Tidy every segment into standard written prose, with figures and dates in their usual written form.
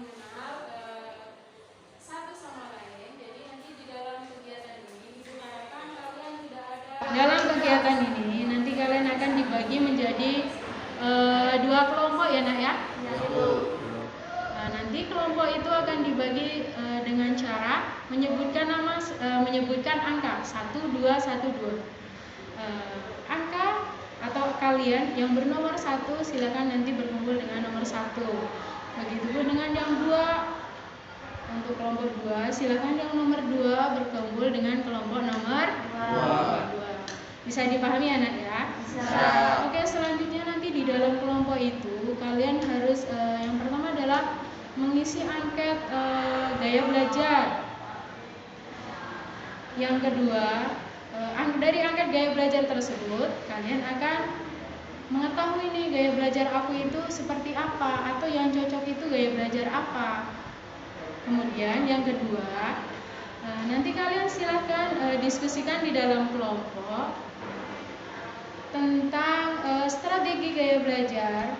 mengenal satu sama lain. Jadi nanti di dalam kegiatan ini diharapkan kalian tidak ada. Dalam kegiatan ini nanti kalian akan dibagi menjadi dua kelompok ya nak ya. Nah, nanti kelompok itu akan dibagi dengan cara menyebutkan angka 1, 2, 1, 2. Angka atau kalian yang bernomor 1 silakan nanti berkumpul dengan nomor 1. Begitupun dengan yang 2. Untuk kelompok 2 silakan yang nomor 2 berkumpul dengan kelompok nomor 2. Bisa dipahami anak ya? Bisa. Oke, selanjutnya nanti di dalam kelompok itu kalian harus yang pertama adalah mengisi angket gaya belajar. Yang kedua, dari angket gaya belajar tersebut kalian akan mengetahui nih gaya belajar aku itu seperti apa atau yang cocok itu gaya belajar apa. Kemudian yang kedua, nanti kalian silahkan diskusikan di dalam kelompok tentang strategi gaya belajar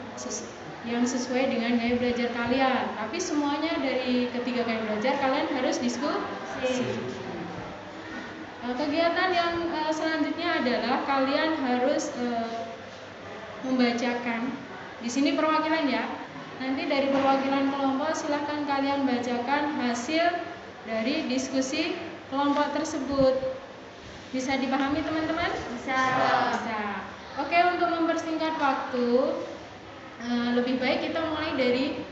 yang sesuai dengan gaya belajar kalian. Tapi semuanya dari ketiga gaya belajar kalian harus diskusi. Kegiatan yang selanjutnya adalah kalian harus membacakan. Di sini perwakilan ya. Nanti dari perwakilan kelompok silahkan kalian bacakan hasil dari diskusi kelompok tersebut. Bisa dipahami teman-teman? Bisa. Oke, untuk mempersingkat waktu, lebih baik kita mulai dari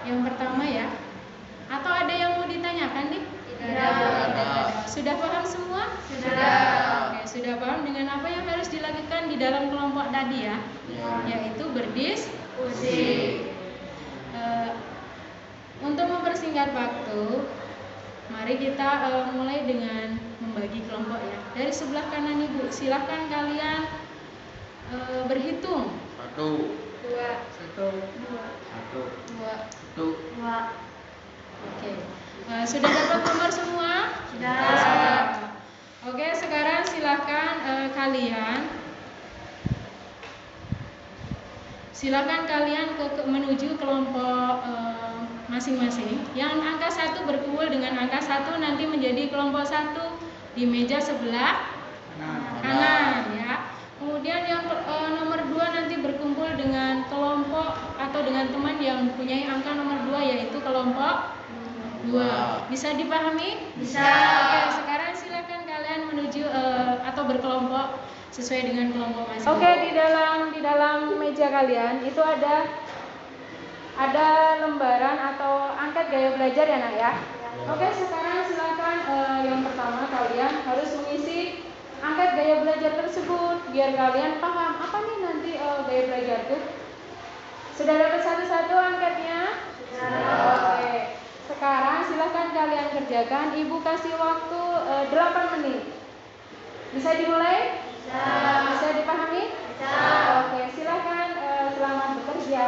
yang pertama ya. Atau ada yang mau ditanyakan nih? Tidak. Sudah paham semua? Sudah. Oke, sudah paham dengan apa yang harus dilakukan di dalam kelompok tadi ya? Yaitu berdiskusi. Untuk mempersingkat waktu, mari kita mulai dengan membagi kelompok ya. Dari sebelah kanan ibu, silahkan kalian berhitung. 1, 2, 1, 2. Oke. Sudah dapat nomor semua? Sudah. Oke, sekarang silahkan kalian menuju kelompok masing-masing. Yang angka 1 berkumpul dengan angka 1 nanti menjadi kelompok 1 di meja sebelah kanan ya. Kemudian yang nomor 2 nanti berkumpul dengan kelompok atau dengan teman yang mempunyai angka nomor 2 yaitu kelompok 2. Bisa dipahami? Bisa. Oke, sekarang silakan kalian menuju atau berkelompok sesuai dengan kelompok masing-masing. Oke, di dalam meja kalian itu ada lembaran atau angket gaya belajar ya nak ya. Oke, sekarang silakan yang pertama kalian harus mengisi angket gaya belajar tersebut biar kalian paham apa nih nanti gaya belajar itu. Sudah dapat satu-satu angketnya? Sudah. Oke. Sekarang silahkan kalian kerjakan. Ibu kasih waktu 8 menit. Bisa dimulai? Bisa dipahami? Bisa. Oke, silahkan selamat bekerja.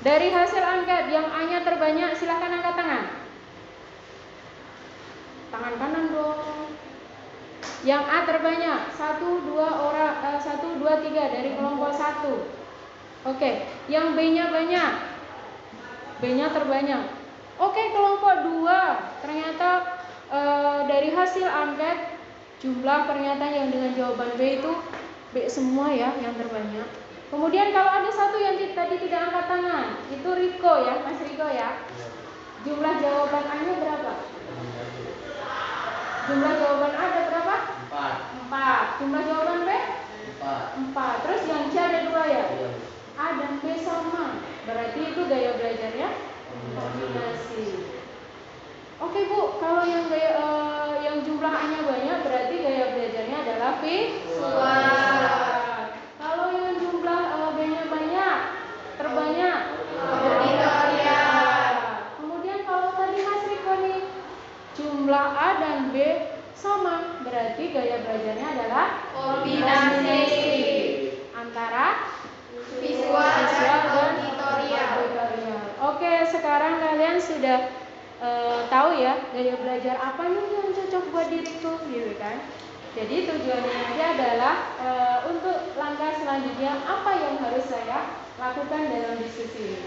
Dari hasil angket yang A-nya terbanyak, silahkan angkat tangan. Tangan kanan dong. Yang A terbanyak, 1, 2 orang, 1, 2, 3 dari kelompok 1. Oke, yang B-nya banyak, B-nya terbanyak. Oke, kelompok 2 ternyata dari hasil angket jumlah pernyataan yang dengan jawaban B itu B semua ya, yang terbanyak. Kemudian kalau ada satu yang tadi tidak angkat tangan, itu Riko ya, Mas Riko ya. Jumlah jawaban A-nya berapa? Jumlah jawaban A ada berapa? 4. Jumlah jawaban B? 4. Terus yang C ada 2 ya? A dan B sama. Berarti itu gaya belajarnya kombinasi. Oke Bu, kalau yang jumlah A-nya banyak berarti gaya belajarnya adalah visual. Kalau yang jumlah B-nya banyak, terbanyak auditorial. Kemudian kalau tadi Mas Riko nih jumlah A dan B sama, berarti gaya belajarnya adalah kombinasi antara visual dan auditorial. Oke, sekarang kalian sudah tahu ya gaya belajar apa nih yang cocok buat diriku, gitu kan? Jadi tujuannya nanti adalah untuk langkah selanjutnya apa yang harus saya lakukan dalam diskusi ini.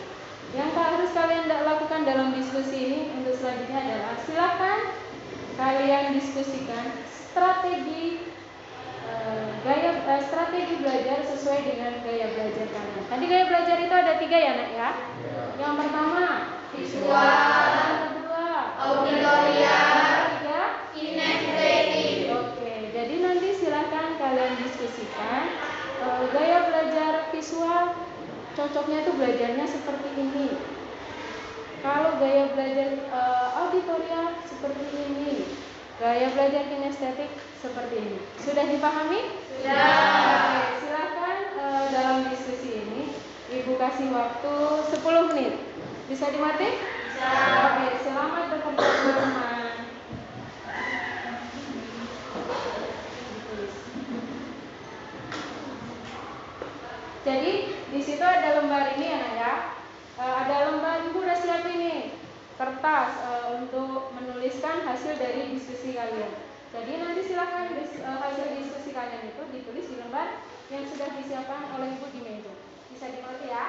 Yang harus kalian lakukan dalam diskusi ini untuk selanjutnya adalah silakan kalian diskusikan strategi strategi belajar sesuai dengan gaya belajar kalian. Tadi gaya belajar itu ada 3 ya Nak ya. Yang pertama visual, yang kedua auditorial, ketiga kinestetik. Oke, jadi nanti silakan kalian diskusikan gaya belajar visual cocoknya itu belajarnya seperti ini. Kalau gaya belajar auditorial seperti ini. Gaya belajar kinestetik seperti ini. Sudah dipahami? Sudah. Oke, silakan dalam diskusi ini Ibu kasih waktu 10 menit. Bisa dimatiin? Bisa. Oke, selamat bekerja teman-teman. Jadi di situ ada lembar ini ya Nak ya. Ada lembar, Ibu udah siap ini kertas untuk menuliskan hasil dari diskusi kalian. Jadi nanti silakan hasil diskusi kalian itu ditulis di lembar yang sudah disiapkan oleh Ibu di meja. Bisa dimengerti ya?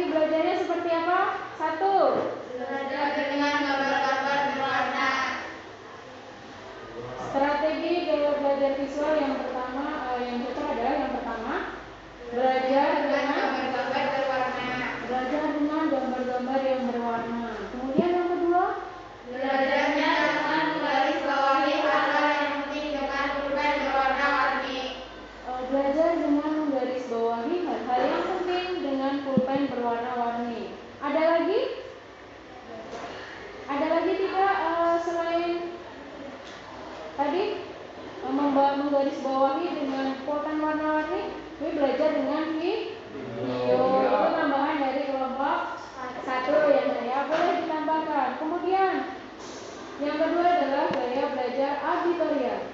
belajarnya seperti apa? 1. Belajar dengan gambar-gambar berwarna. Strategi gaya belajar visual yang pertama, yang cocok adalah yang pertama, belajar dengan gambar-gambar berwarna. Belajar dengan gambar-gambar yang berwarna. Kemudian yang kedua, Belajarnya dengan menggarisbawahi hal-hal yang penting dengan pulpen berwarna-warni. Belajar dengan menggarisbawahi hal-hal yang penting dengan pulpen berwarna-warni. Ada lagi? Ada lagi tidak selain tadi menggarisbawahi dengan pulpen warna-warni? Ini belajar dengan video. Itu tambahan dari kelompok 1 ya saya. Boleh ditambahkan. Kemudian yang kedua adalah gaya belajar auditorial.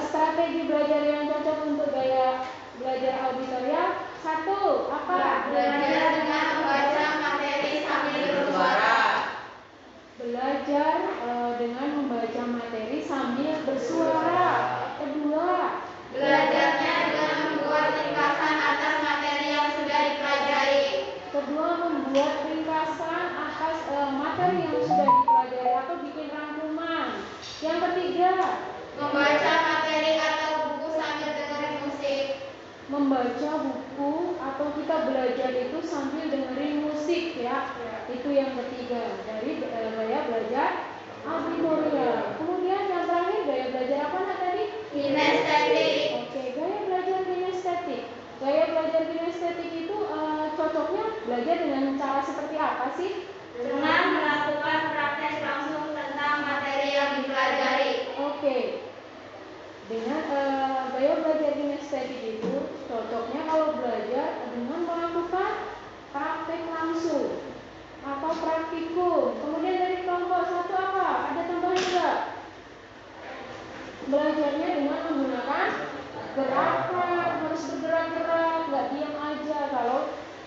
Strategi belajar yang cocok untuk gaya belajar auditorial. 1. Apa? Belajar dengan membaca materi sambil bersuara. Belajar dengan membaca materi sambil bersuara. Kedua, Belajarnya dengan membuat ringkasan atas materi yang sudah dipelajari. Kedua, membuat ringkasan atas materi yang sudah dipelajari atau bikin rangkuman. Yang ketiga, Membaca materi atau buku sambil dengerin musik. membaca buku atau kita belajar itu sambil dengerin musik ya. Itu yang ketiga dari gaya belajar auditorial. Kemudian yang terakhir gaya belajar apa tadi? Kinestetik. Oke, gaya belajar kinestetik. Gaya belajar kinestetik itu cocoknya belajar dengan cara seperti apa sih? Dengan melakukan praktek langsung tentang materi yang dipelajari. Oke. Dengan gaya belajar kinestetik itu cocoknya kalau belajar dengan melakukan praktek langsung atau praktikum. Kemudian dari kelompok 1 apa? Ada tambahan juga? Belajarnya dengan menggunakan gerakan, harus bergerak-gerak, nggak diam aja kalau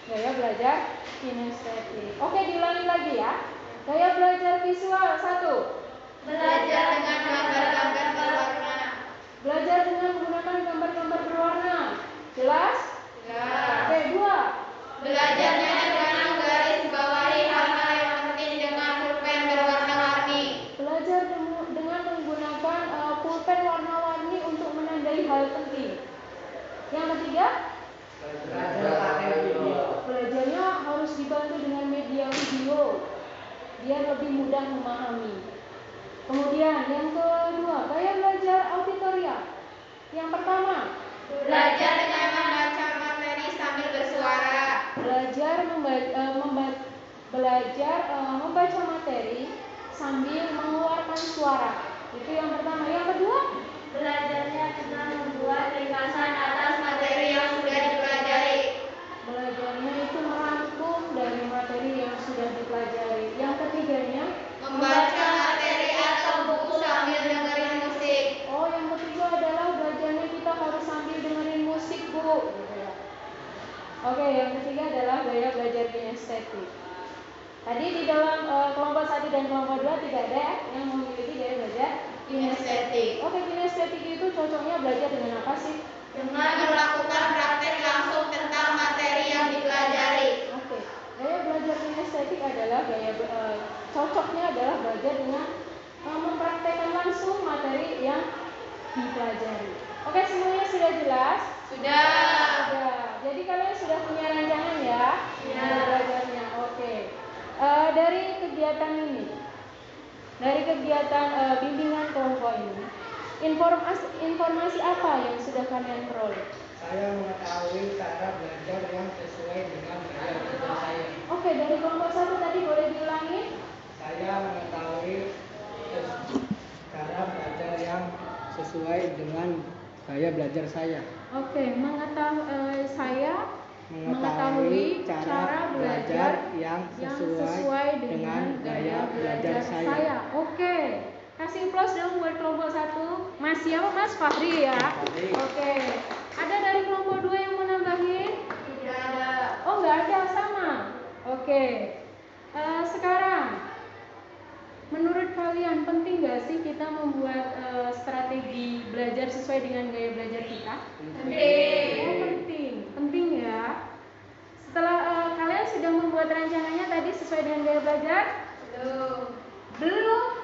gaya belajar kinestetik. Oke, diulangi lagi ya. Gaya belajar visual 1. Belajar dengan gambar-gambar berwarna. Belajar dengan menggunakan gambar-gambar berwarna. Jelas? Ya. Oke, 2. Belajarnya dengan menggarisbawahi hal-hal yang penting dengan pulpen berwarna-warni. Belajar dengan menggunakan pulpen warna-warni untuk menandai hal penting. Yang ketiga, belajarnya harus dibantu dengan media video biar lebih mudah memahami. Kemudian yang kedua, gaya belajar auditorial. Yang pertama, Belajar dengan membaca materi sambil bersuara. belajar membaca materi sambil mengeluarkan suara. Itu yang pertama. Yang kedua, Belajarnya dengan membuat ringkasan atas materi yang sudah dipelajari. belajarnya itu merangkum dari materi yang sudah dipelajari. Yang ketiganya, Membaca materi atau buku sambil dengerin musik. oh yang ketiga adalah belajarnya kita harus sambil dengerin musik, Bu. Gitu ya. Oke, yang ketiga adalah gaya belajar kinestetik. Tadi di dalam kelompok 1 dan kelompok 2 tidak ada yang memiliki gaya belajar kinestetik. Oke, kinestetik itu cocoknya belajar dengan apa sih? Dengan melakukan praktek langsung tentang materi yang dipelajari. Oke, gaya belajar kinestetik adalah cocoknya adalah belajar dengan mempraktekkan langsung materi yang dipelajari. Oke, semuanya sudah jelas? Sudah. Sudah. Jadi kalian sudah punya rancangan ya? Ya. Belajarnya. Oke. Dari kegiatan ini, dari kegiatan bimbingan kelompok ini, informasi apa yang sudah kalian peroleh? Saya mengetahui cara belajar yang sesuai dengan gaya belajar saya. Oke, dari kelompok 1 tadi boleh diulangi? Saya mengetahui cara belajar yang sesuai dengan gaya belajar saya. Oke, saya mengetahui cara belajar yang sesuai dengan gaya belajar saya. Oke, kasih plus dong buat kelompok 1. Mas siapa? Mas Fahri ya. Oke, ada dari kelompok 2 yang mau nambahin? Tidak ada. Oh, nggak ada, sama. Oke, sekarang menurut kalian penting nggak sih kita membuat strategi belajar sesuai dengan gaya belajar kita? Penting. Oh, penting ya. membuat rancangannya tadi sesuai dengan gaya belajar? Belum?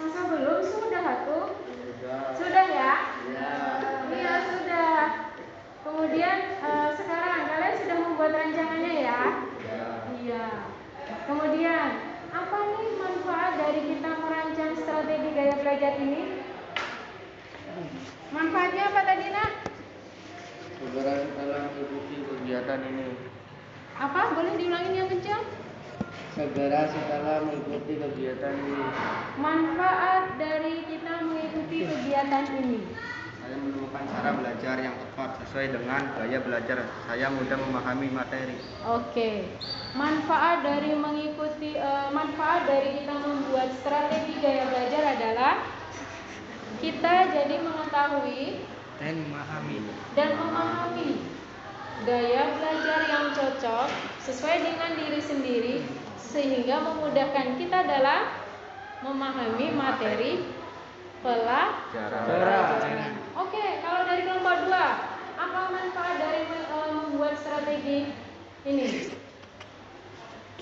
Masa belum? Sudah atuh? Sudah ya? Iya sudah. Kemudian sekarang kalian sudah membuat rancangannya ya? Iya. Kemudian apa nih manfaat dari kita merancang strategi gaya belajar ini? Manfaatnya apa tadi nak? Segera setelah mengikuti kegiatan ini. Apa? Boleh diulangin yang kencang? Segera setelah mengikuti kegiatan ini. Manfaat dari kita mengikuti kegiatan ini. Saya menemukan cara belajar yang tepat sesuai dengan gaya belajar. Saya mudah memahami materi. Oke. Manfaat dari kita membuat strategi gaya belajar adalah kita jadi mengetahui dan memahami gaya belajar yang cocok sesuai dengan diri sendiri sehingga memudahkan kita dalam memahami materi pelajaran. Oke, kalau dari kelompok 2, apa manfaat dari membuat strategi ini?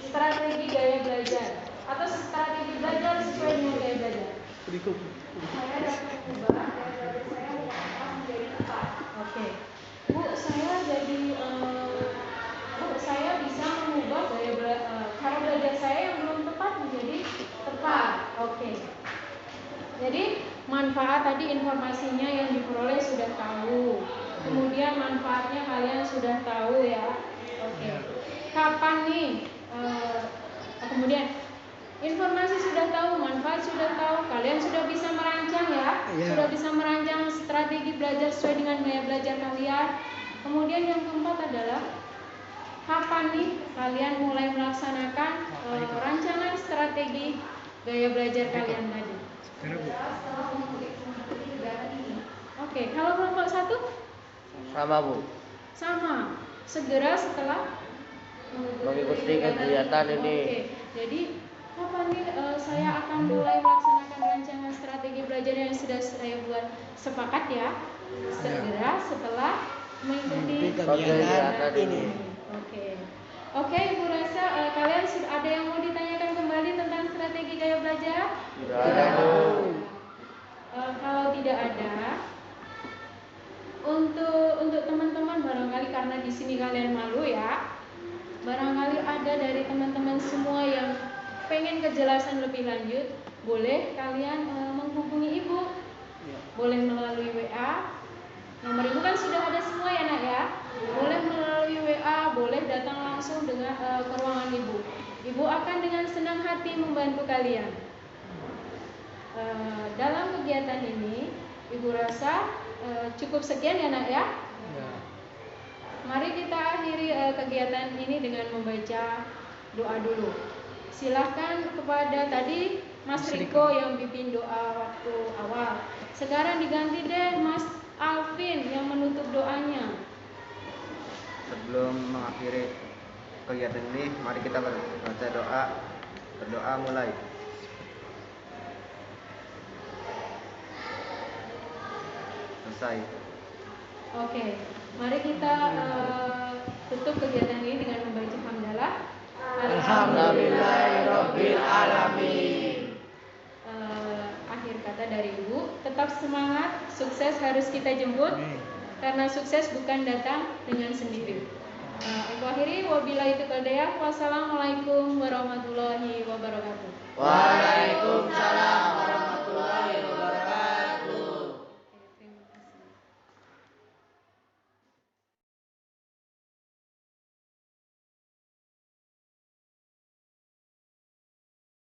Strategi gaya belajar atau strategi belajar sesuai dengan gaya belajar. Saya dapat mengubah gaya belajar saya menjadi tepat. Oke, Bu, saya bisa mengubah cara belajar saya yang belum tepat menjadi tepat. Oke. Jadi manfaat tadi informasinya yang diperoleh sudah tahu. Kemudian manfaatnya kalian sudah tahu ya. Oke. Kapan nih? Kemudian informasi sudah tahu, manfaat sudah tahu, kalian sudah bisa merancang ya. Sudah bisa merancang strategi belajar sesuai dengan gaya belajar kalian. Kemudian yang keempat adalah kapan nih kalian mulai melaksanakan rancangan strategi gaya belajar kalian tadi? Oke, kalau kelompok 1? Sama, Bu. Sama. Segera setelah Mengikuti kegiatan ini. Oke, jadi kapan nih saya akan mulai melaksanakan rancangan strategi belajar yang sudah saya buat? Sepakat ya? Segera setelah mengikuti kegiatan ini. Oke, Ibu rasa kalian ada yang mau ditanyakan kembali tentang strategi gaya belajar? Tidak. Kalau tidak ada, untuk teman-teman barangkali karena di sini kalian malu ya. Barangkali ada dari teman-teman semua yang pengen kejelasan lebih lanjut, boleh kalian menghubungi Ibu. Boleh melalui WA. Nomor Ibu kan sudah ada semua ya nak ya. Boleh melalui WA, boleh datang langsung dengan ke ruangan Ibu. Ibu akan dengan senang hati membantu kalian. Dalam kegiatan ini, Ibu rasa cukup sekian ya nak ya. Mari kita akhiri kegiatan ini dengan membaca doa dulu. Silahkan kepada tadi Mas Riko yang pimpin doa waktu awal. Sekarang diganti deh Mas Alvin yang menutup doanya. Sebelum mengakhiri kegiatan ini, mari kita baca doa. Berdoa mulai. Selesai. Oke, mari kita tutup kegiatan ini dengan membaca hamdalah. Alhamdulillahirabbil alamin. Akhir kata dari Ibu, tetap semangat, sukses harus kita jemput. Karena sukses bukan datang dengan sendiri. Aku akhiri, wabillahi taufiq wal hidayah. Wassalamualaikum warahmatullahi wabarakatuh. Waalaikumsalam.